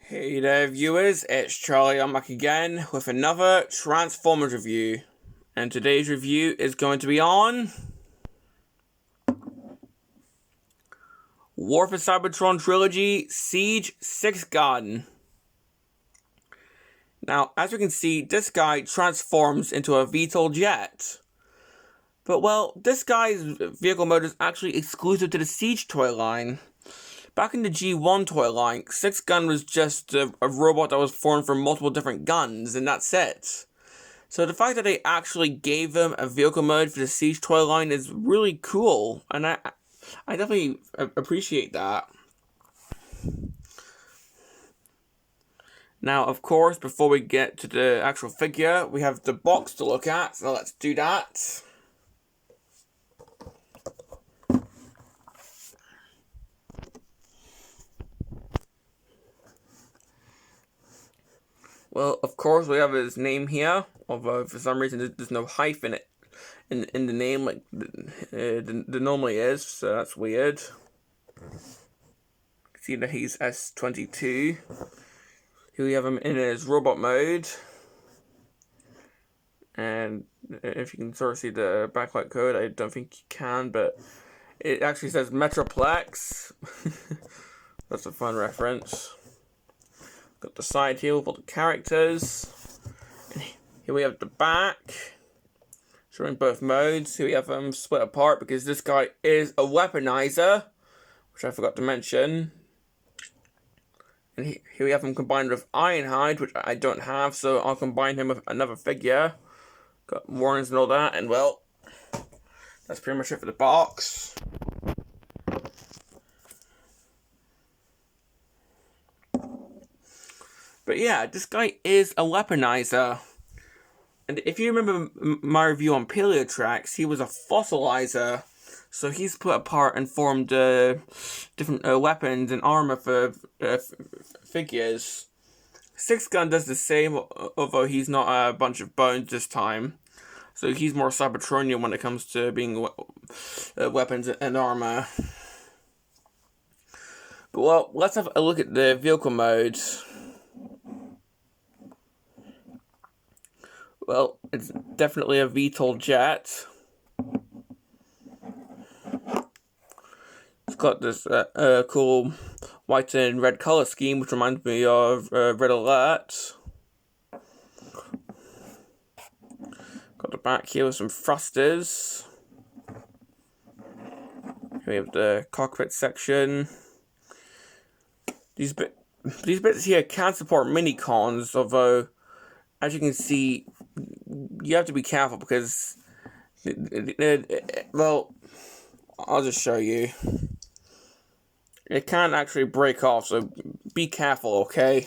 Hey there viewers, it's Charlie. I'm back again with another Transformers review. And today's review is going to be on War for Cybertron Trilogy Siege Sixgun. Now, as we can see, this guy transforms into a VTOL jet. But well, this guy's vehicle mode is actually exclusive to the Siege toy line. Back in the G1 toy line, Sixgun was just a robot that was formed from multiple different guns, and that's it. So the fact that they actually gave him a vehicle mode for the Siege toy line is really cool, and I definitely appreciate that. Now, of course, before we get to the actual figure, we have the box to look at, so let's do that. Well, of course, we have his name here, although for some reason there's no hyphen in the name like there normally is, so that's weird. You can see that he's S22. Here we have him in his robot mode. And if you can sort of see the backlight code, I don't think you can, but it actually says Metroplex. That's a fun reference. Got the side here with all the characters. And here we have the back, showing both modes. Here we have them split apart because this guy is a Weaponizer, which I forgot to mention. And here we have him combined with Ironhide, which I don't have, so I'll combine him with another figure. Got warnings and all that, and well, that's pretty much it for the box. But yeah, this guy is a Weaponizer. And if you remember my review on Paleotrax, he was a Fossilizer. So he's put apart and formed different weapons and armor for figures. Sixgun does the same, although he's not a bunch of bones this time. So he's more Cybertronian when it comes to being weapons and armor. But well, let's have a look at the vehicle modes. Well, it's definitely a VTOL jet. It's got this cool white and red color scheme, which reminds me of Red Alert. Got the back here with some thrusters. Here we have the cockpit section. These bits here can support mini-cons, although, as you can see, you have to be careful because, well, I'll just show you. It can actually break off, so be careful, okay?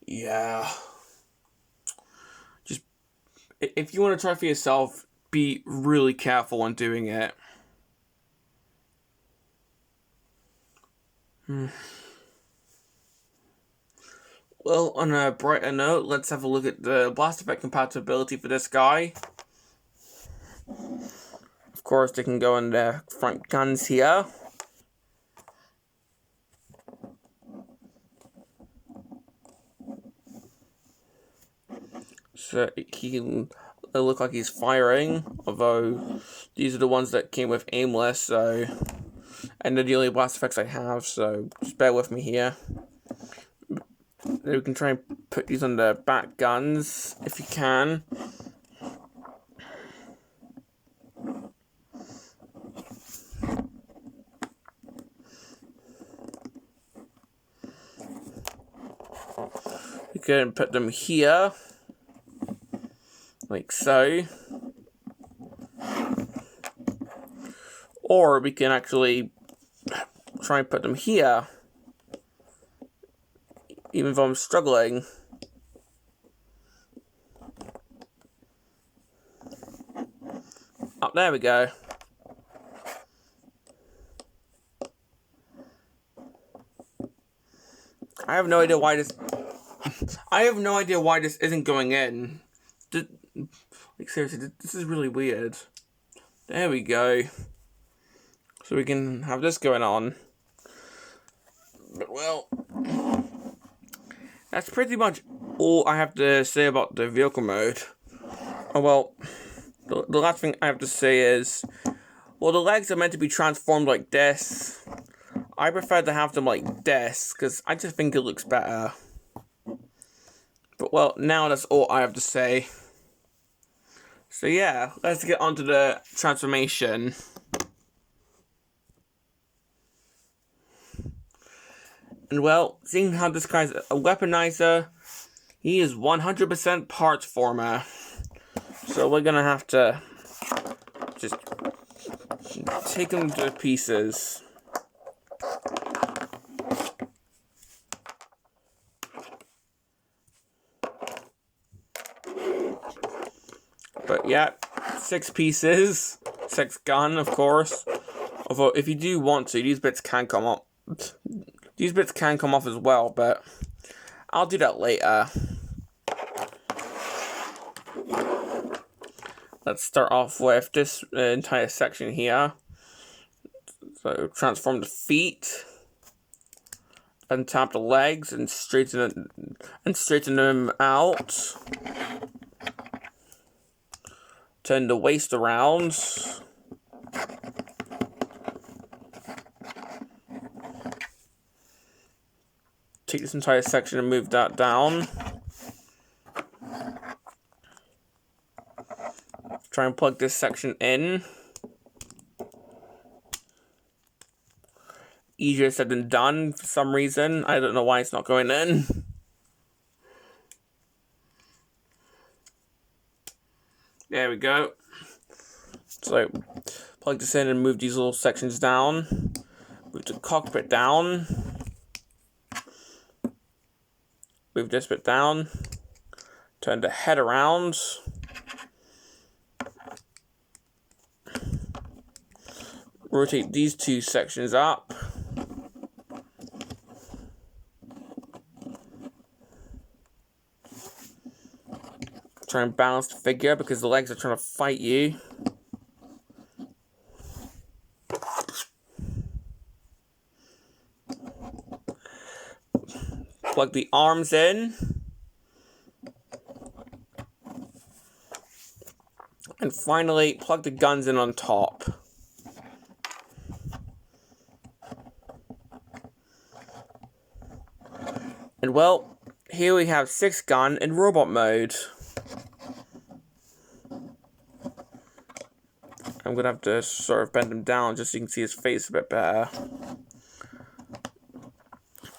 Yeah. Just, if you want to try for yourself, be really careful when doing it. Well, on a brighter note, let's have a look at the blast effect compatibility for this guy. Of course, they can go in the front guns here. So he can look like he's firing, although these are the ones that came with aimless, so, and they're the only blast effects I have, so just bear with me here. Then we can try and put these on the back guns, if you can. We can put them here, like so. Or we can actually try and put them here, even though I'm struggling. Oh, there we go. I have no idea why this isn't going in. Like seriously, this is really weird. There we go. So we can have this going on. But well, that's pretty much all I have to say about the vehicle mode. Oh well, the last thing I have to say is, well, the legs are meant to be transformed like this. I prefer to have them like this, because I just think it looks better. But well, now that's all I have to say. So yeah, let's get on to the transformation. And well, seeing how this guy's a weaponizer, he is 100% parts former. So we're gonna have to just take him to pieces. But yeah, 6 pieces, Sixgun, of course. Although if you do want to, these bits can come off. These bits can come off as well, but I'll do that later. Let's start off with this entire section here. So transform the feet, untap the legs, and straighten them out. Turn the waist around. Take this entire section and move that down. Try and plug this section in. Easier said than done for some reason. I don't know why it's not going in. There we go. So, plug this in and move these little sections down. Move the cockpit down. Move this bit down. Turn the head around. Rotate these 2 sections up. Try and balance the figure because the legs are trying to fight you. Plug the arms in. And finally, plug the guns in on top. And well, here we have Sixgun in robot mode. I'm gonna have to sort of bend him down just so you can see his face a bit better.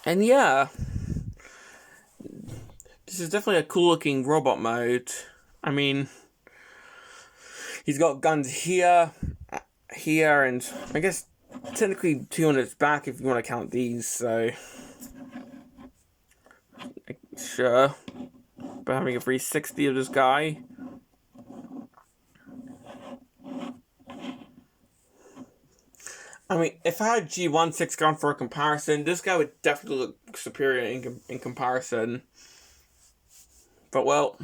And yeah, this is definitely a cool looking robot mode. I mean, he's got guns here, and I guess technically 2 on his back if you want to count these, so sure. But having a 360 of this guy. I mean, if I had G1 Sixgun for a comparison, this guy would definitely look superior in comparison. But well,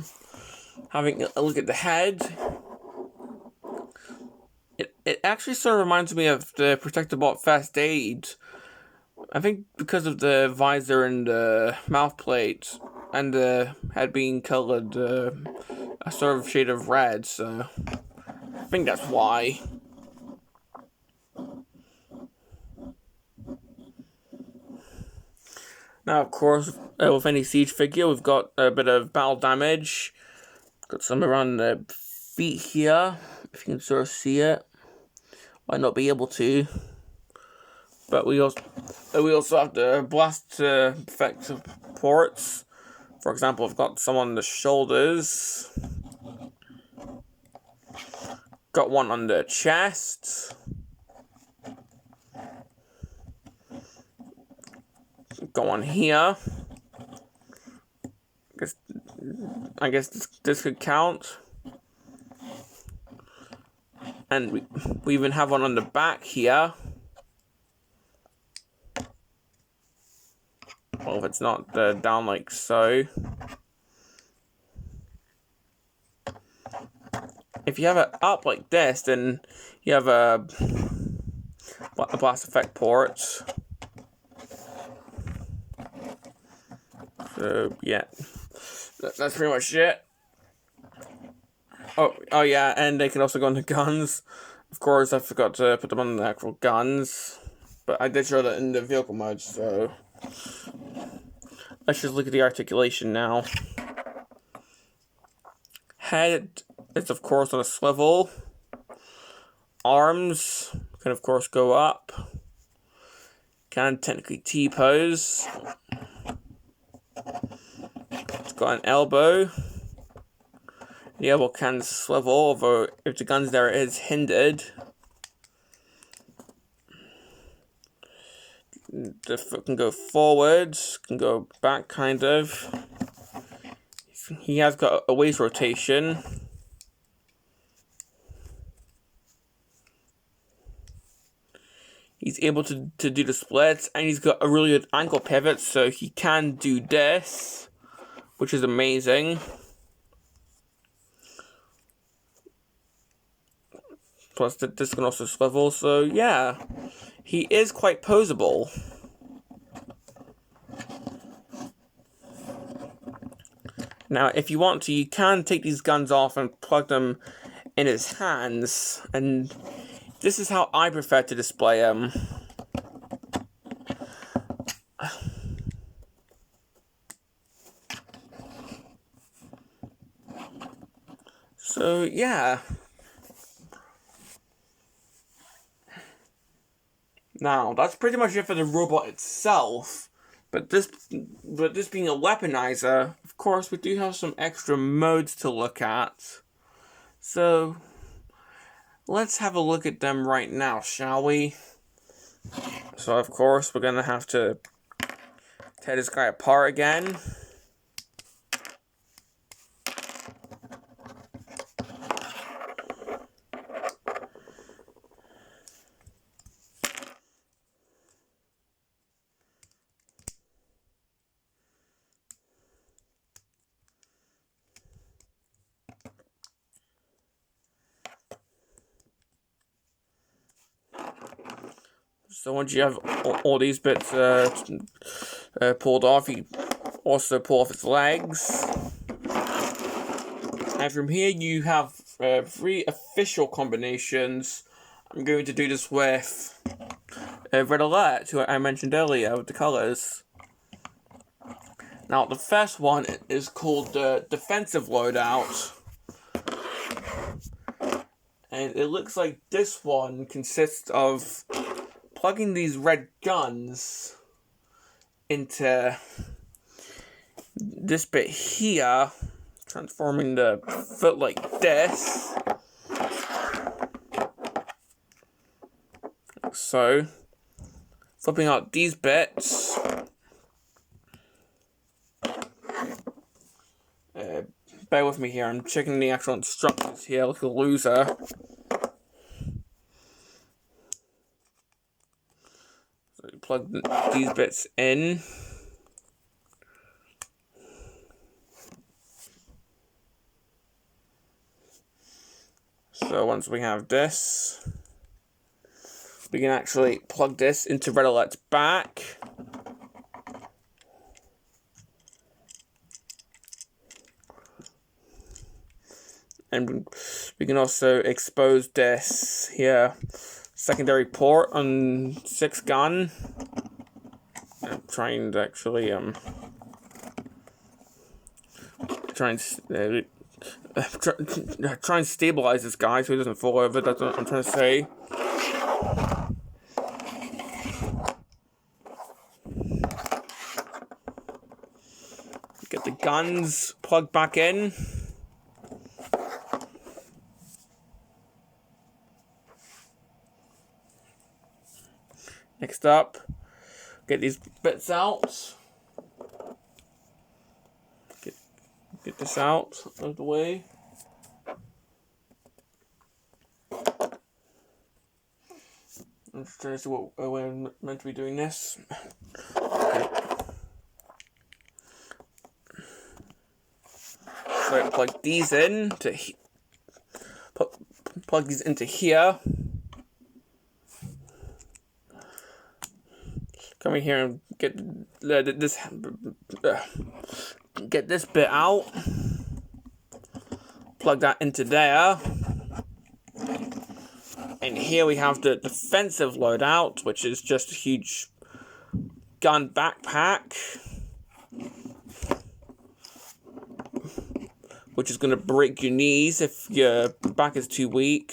having a look at the head, it actually sort of reminds me of the Protectobot First Aid. I think because of the visor and the mouth plate and the head being colored a sort of shade of red, so I think that's why. Now, of course, with any siege figure, we've got a bit of battle damage. Got some around the feet here, if you can sort of see it. Might not be able to. But we also have the blast effect ports. For example, I've got some on the shoulders. Got one on the chest. Go on here. I guess this could count. And we even have one on the back here. Well, if it's not down like so. If you have it up like this, then you have a a blast effect port. So yeah, that's pretty much it. Oh yeah, and they can also go into guns. Of course, I forgot to put them on the actual guns, but I did show that in the vehicle mode. So let's just look at the articulation now. Head is of course on a swivel. Arms can of course go up. Can technically T-pose. It's got an elbow. The elbow can swivel, although if the gun's there, it is hindered. The foot can go forwards, can go back, kind of. He has got a waist rotation. He's able to do the splits, and he's got a really good ankle pivot, so he can do this, which is amazing. Plus, this can also swivel, so yeah, he is quite poseable. Now, if you want to, you can take these guns off and plug them in his hands, and this is how I prefer to display them. So, yeah. Now, that's pretty much it for the robot itself. But this being a weaponizer, of course, we do have some extra modes to look at. So, let's have a look at them right now, shall we? So, of course, we're going to have to tear this guy apart again. So once you have all these bits pulled off, you also pull off its legs. And from here you have 3 official combinations. I'm going to do this with Red Alert, who I mentioned earlier, with the colours. Now the first one is called the Defensive Loadout. And it looks like this one consists of plugging these red guns into this bit here, transforming the foot like this. So, flipping out these bits. Bear with me here, I'm checking the actual instructions here like a loser. Plug these bits in. So once we have this, we can actually plug this into Red Alert's back. And we can also expose this here. Secondary port on Sixgun. I'm trying to actually try and stabilize this guy so he doesn't fall over. That's what I'm trying to say. Get the guns plugged back in. Next up, get these bits out. Get this out of the way. I'm just trying to see what we're meant to be doing this. Okay. So plug these in to plug these into here. come in here and get this bit out. Plug that into there. And here we have the defensive loadout, which is just a huge gun backpack, which is going to break your knees if your back is too weak.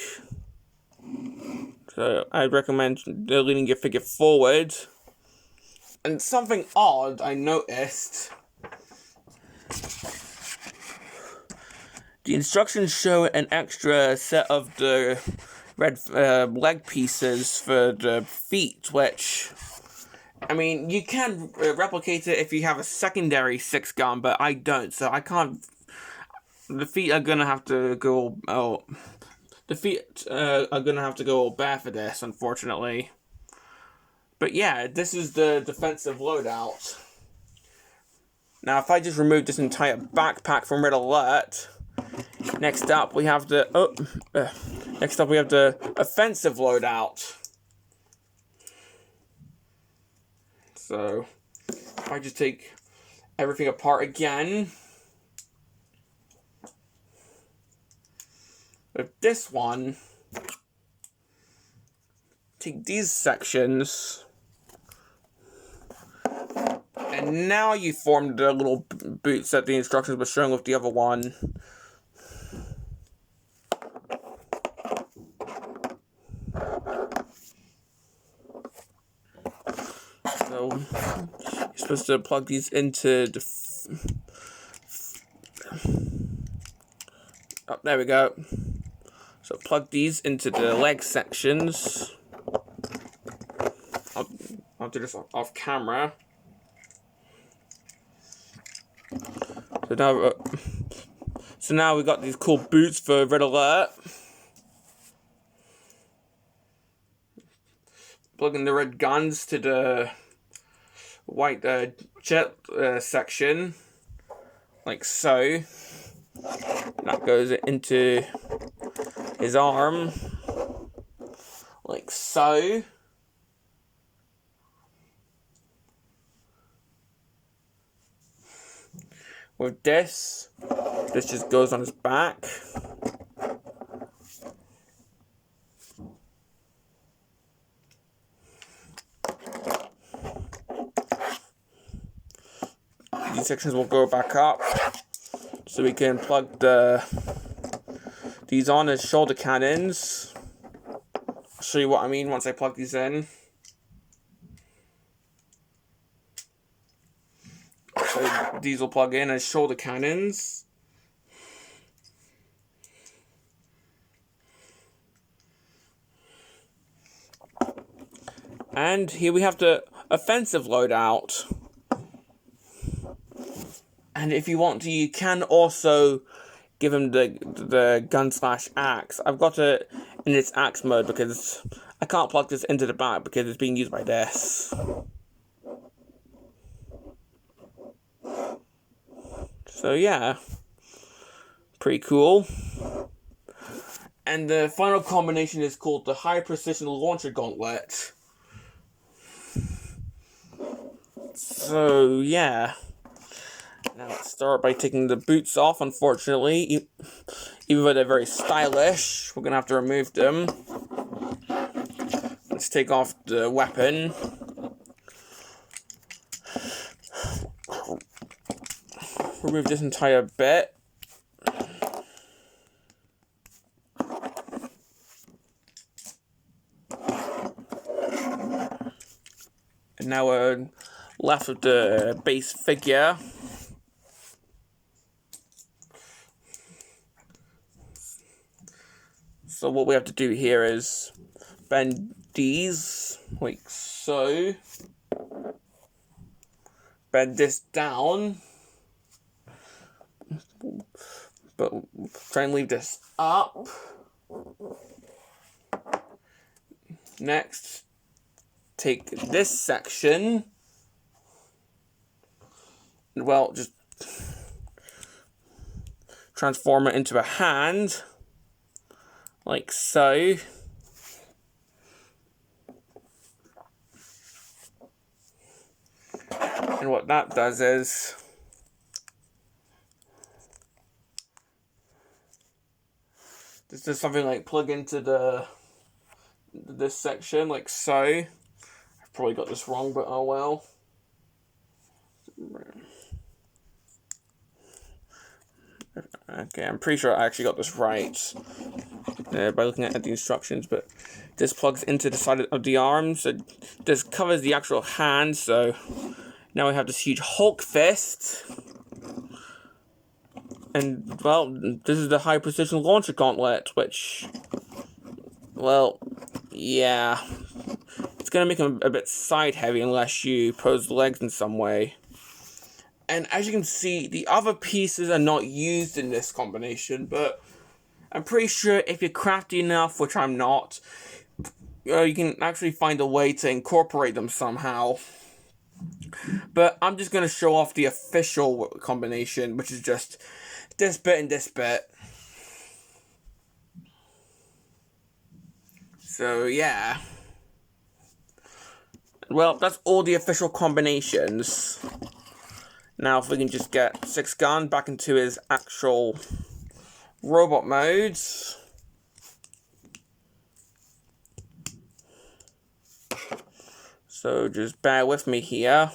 So I'd recommend leaning your figure forward. And something odd I noticed. The instructions show an extra set of the red leg pieces for the feet, which, I mean, you can replicate it if you have a secondary Sixgun, but I don't, so I can't. The feet are gonna have to go. The feet are gonna have to go all bare for this, unfortunately. But yeah, this is the defensive loadout. Now, if I just remove this entire backpack from Red Alert, next up we have the offensive loadout. So, if I just take everything apart again, with this one, take these sections, and now you form the little boots that the instructions were showing with the other one. So, you're supposed to plug these into the... Oh, there we go. So plug these into the leg sections. I'll do this off camera. So now we got these cool boots for Red Alert. Plugging the red guns to the white jet section, like so. That goes into his arm, like so. With this just goes on his back. These sections will go back up, so we can plug these on as shoulder cannons. I'll show you what I mean once I plug these in. So these will plug in as shoulder cannons. And here we have the offensive loadout. And if you want to, you can also give him the gun / axe. I've got it in its axe mode because I can't plug this into the back because it's being used by this. So yeah, pretty cool. And the final combination is called the High Precision Launcher Gauntlet. So yeah. Now let's start by taking the boots off, unfortunately. Even though they're very stylish, we're going to have to remove them. Let's take off the weapon. Remove this entire bit. And now we're left with the base figure. So what we have to do here is bend these like so. Bend this down. But try and leave this up. Next, take this section. Well, just transform it into a hand. Like so. And what that does is this does something like plug into this section like so. I've probably got this wrong, but oh well. Okay, I'm pretty sure I actually got this right by looking at the instructions, but this plugs into the side of the arm, so this covers the actual hand, so now we have this huge Hulk fist. And, well, this is the high precision launcher gauntlet, which, well, yeah, it's going to make him a bit side heavy unless you pose the legs in some way. And as you can see, the other pieces are not used in this combination, but I'm pretty sure if you're crafty enough, which I'm not, you can actually find a way to incorporate them somehow. But I'm just going to show off the official combination, which is just this bit and this bit. So, yeah. Well, that's all the official combinations. Now, if we can just get Sixgun back into his actual robot modes. So, just bear with me here.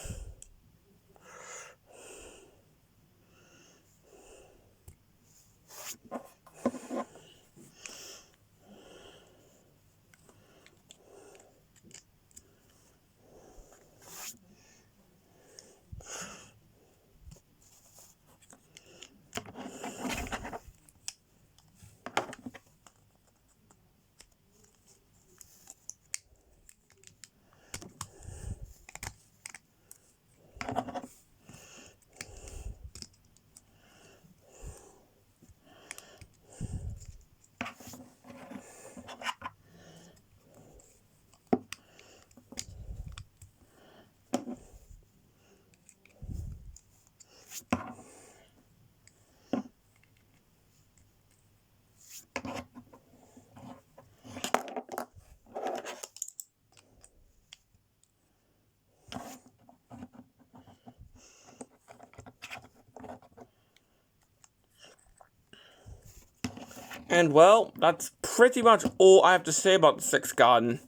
And well, that's pretty much all I have to say about the Sixgun.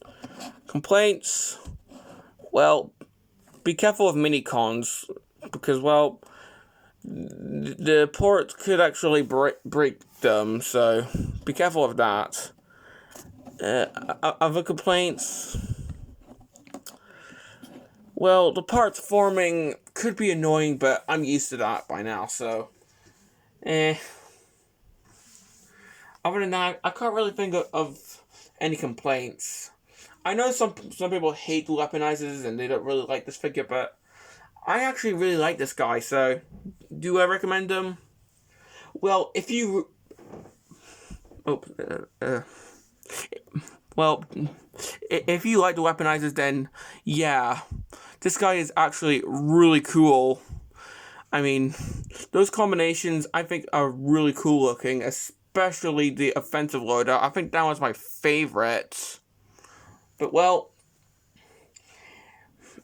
Complaints? Well, be careful of mini-cons, because, well, the ports could actually break them, so be careful of that. Other complaints? Well, the parts forming could be annoying, but I'm used to that by now, so Other than that, I can't really think of any complaints. I know some people hate the Weaponizers and they don't really like this figure, but I actually really like this guy, so do I recommend him? Well, if you... Well, if you like the Weaponizers, then yeah, this guy is actually really cool. I mean, those combinations I think are really cool looking, especially the offensive loadout. I think that was my favorite. But, well,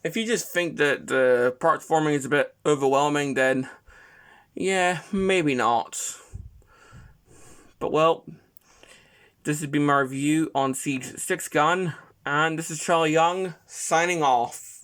if you just think that the parts forming is a bit overwhelming, then yeah, maybe not. But, well, this has been my review on Siege Sixgun, and this is Charlie Young, signing off.